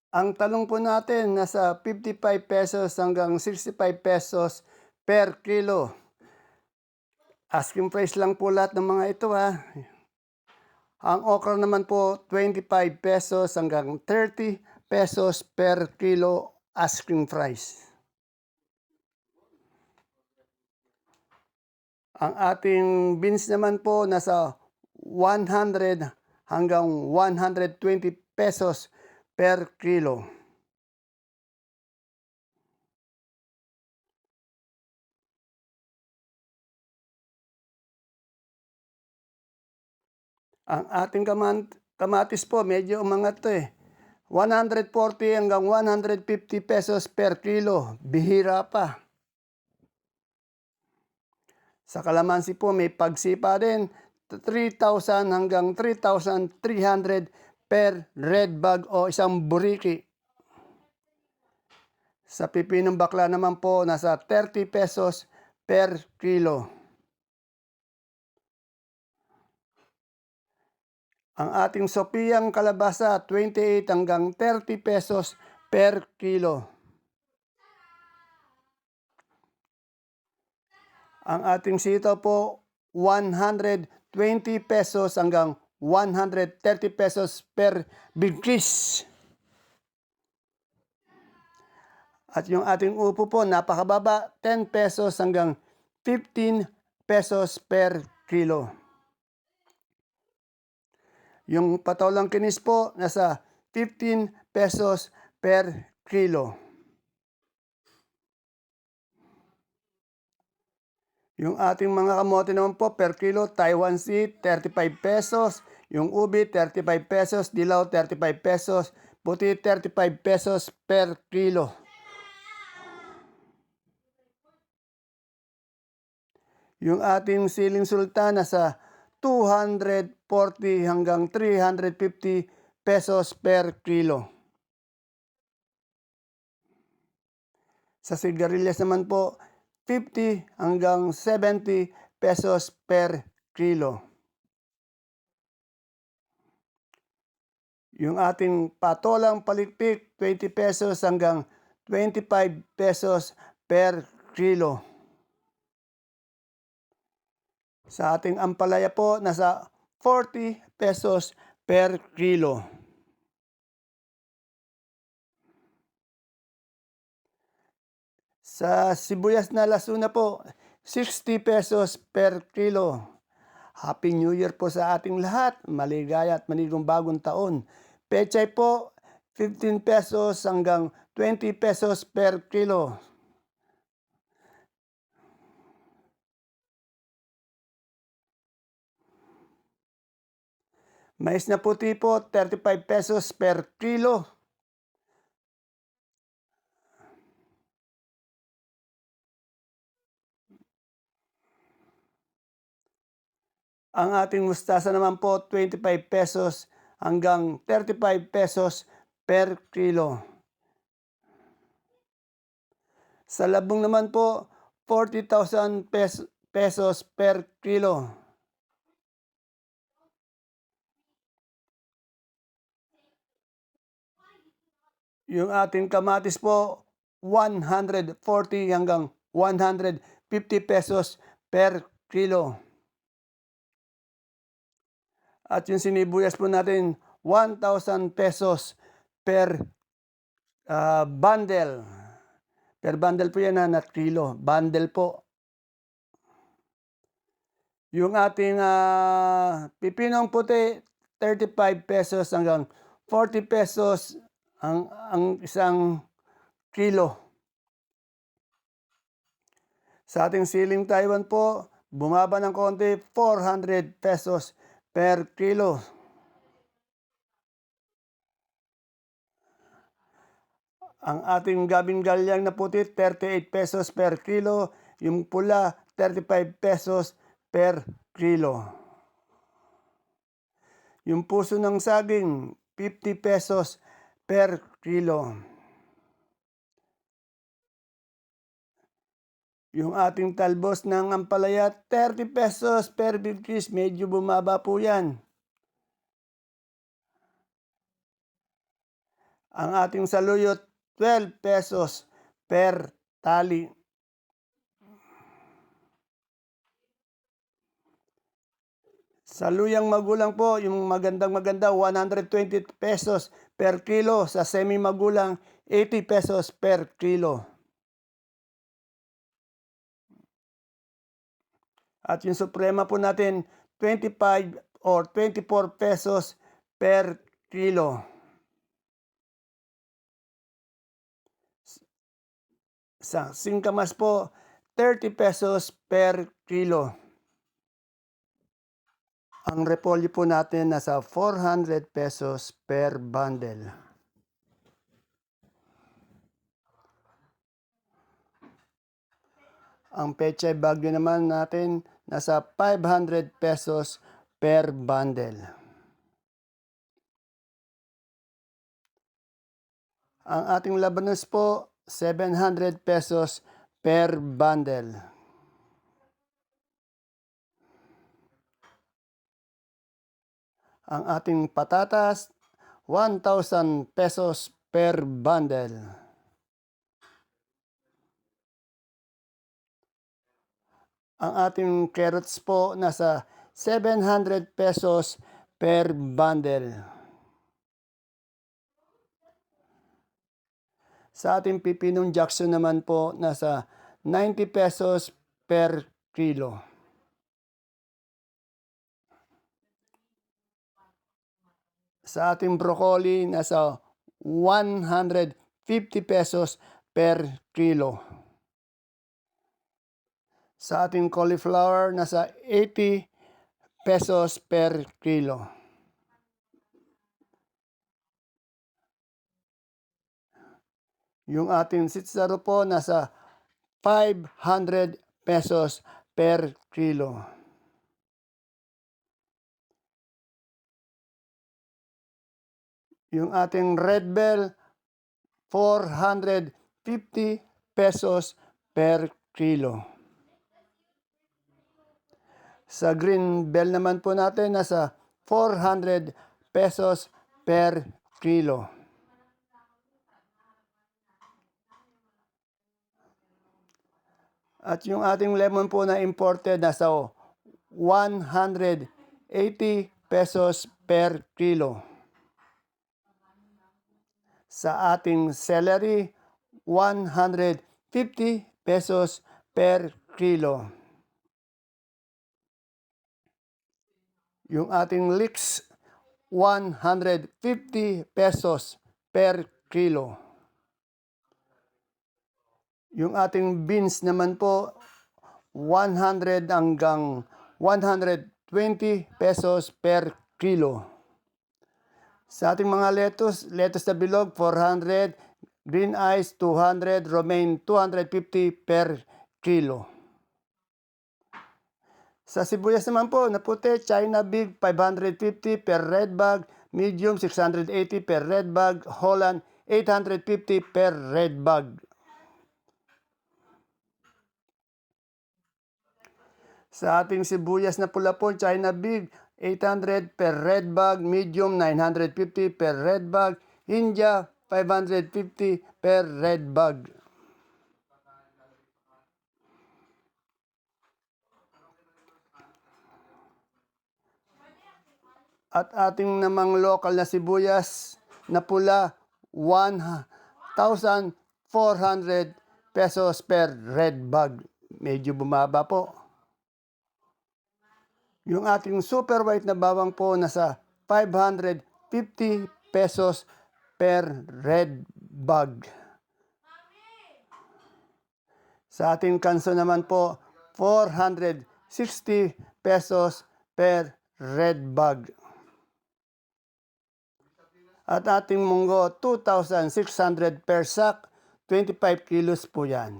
Ang talong po natin nasa 55 pesos hanggang 65 pesos per kilo. Asking price lang po lahat ng mga ito ha. Ang okra naman po 25 pesos hanggang 30 pesos per kilo asking price. Ang ating beans naman po nasa 100 hanggang 120 pesos per kilo. Ang ating kamatis po medyo umangat to eh. 140 hanggang 150 pesos per kilo. Bihira pa. Sa kalamansi po may pagsipa din. 3,000 hanggang 3,300 per red bag o isang buriki. Sa pipinong bakla naman po nasa 30 pesos per kilo. Ang ating Sophia kalabasa 28 hanggang 30 pesos per kilo. Ang ating sitaw po 120 pesos hanggang 130 pesos per bigkis. At yung ating upo po napakababa 10 pesos hanggang 15 pesos per kilo. Yung patolang kinis po nasa 15 pesos per kilo. Yung ating mga kamote naman po per kilo, Taiwan Sea 35 pesos, yung ubi 35 pesos, dilaw 35 pesos, puti 35 pesos per kilo. Yung ating siling sultan nasa 240 hanggang 350 pesos per kilo. Sa sigarilyas naman po, 50 hanggang 70 pesos per kilo. Yung ating patolang palikpik, 20 pesos hanggang 25 pesos per kilo. Sa ating ampalaya po, nasa 40 pesos per kilo. Sa sibuyas na lasuna po, 60 pesos per kilo. Happy New Year po sa ating lahat. Maligaya at manigong bagong taon. Pechay po, 15 pesos hanggang 20 pesos per kilo. Mais na puti po, 35 pesos per kilo. Ang ating mustasa naman po, 25 pesos hanggang 35 pesos per kilo. Sa labong naman po, 40,000 pesos per kilo. Yung ating kamatis po, 140 hanggang 150 pesos per kilo. At yung sinibuyas po natin, 1,000 pesos per bundle. Per bundle po yan not kilo. Bundle po. Yung ating pipinong puti, 35 pesos hanggang 40 pesos ang isang kilo. Sa ating siling Taiwan po, bumaba ng konti, 400 pesos per kilo. Ang ating gabing galyang na puti, 38 pesos per kilo. Yung pula, 35 pesos per kilo. Yung puso ng saging, 50 pesos per kilo. Yung ating talbos ng ampalaya, 30 pesos per bigkis. Medyo bumaba po yan. Ang ating saluyot, 12 pesos per tali. Saluyang magulang po, yung maganda, 120 pesos per kilo. Sa semi-magulang, 80 pesos per kilo. At yung suprema po natin, 25 or 24 pesos per kilo. Sa singkamas po, 30 pesos per kilo. Ang repolyo po natin nasa 400 pesos per bundle. Ang pechay bagyo naman natin nasa 500 pesos per bundle. Ang ating labanos po, 700 pesos per bundle. Ang ating patatas, 1,000 pesos per bundle. Ang ating carrots po nasa 700 pesos per bundle. Sa ating pipinong Jackson naman po nasa 90 pesos per kilo. Sa ating broccoli nasa 150 pesos per kilo. Sa ating cauliflower nasa 80 pesos per kilo. Yung ating sitsaro po nasa 500 pesos per kilo. Yung ating red bell, 450 pesos per kilo. Sa green bell naman po natin, nasa 400 pesos per kilo. At yung ating lemon po na imported, nasa 180 pesos per kilo. Sa ating celery, 150 pesos per kilo. Yung ating leeks, 150 pesos per kilo. Yung ating beans naman po, 100 hanggang 120 pesos per kilo. Sa ating mga lettuce na bilog, 400, green ice, 200, romaine, 250 per kilo. Sa sibuyas naman po, na puti, China Big, 550 per red bag, medium, 680 per red bag, Holland, 850 per red bag. Sa ating sibuyas na pula po, China Big, 800 per red bag, medium, 950 per red bag, India, 550 per red bag. At ating namang local na sibuyas na pula, 1,400 pesos per red bag. Medyo bumaba po. Yung ating super white na bawang po nasa 550 pesos per red bag. Sa ating kanso naman po, 460 pesos per red bag. At ating munggo, 2,600 per sack, 25 kilos po yan.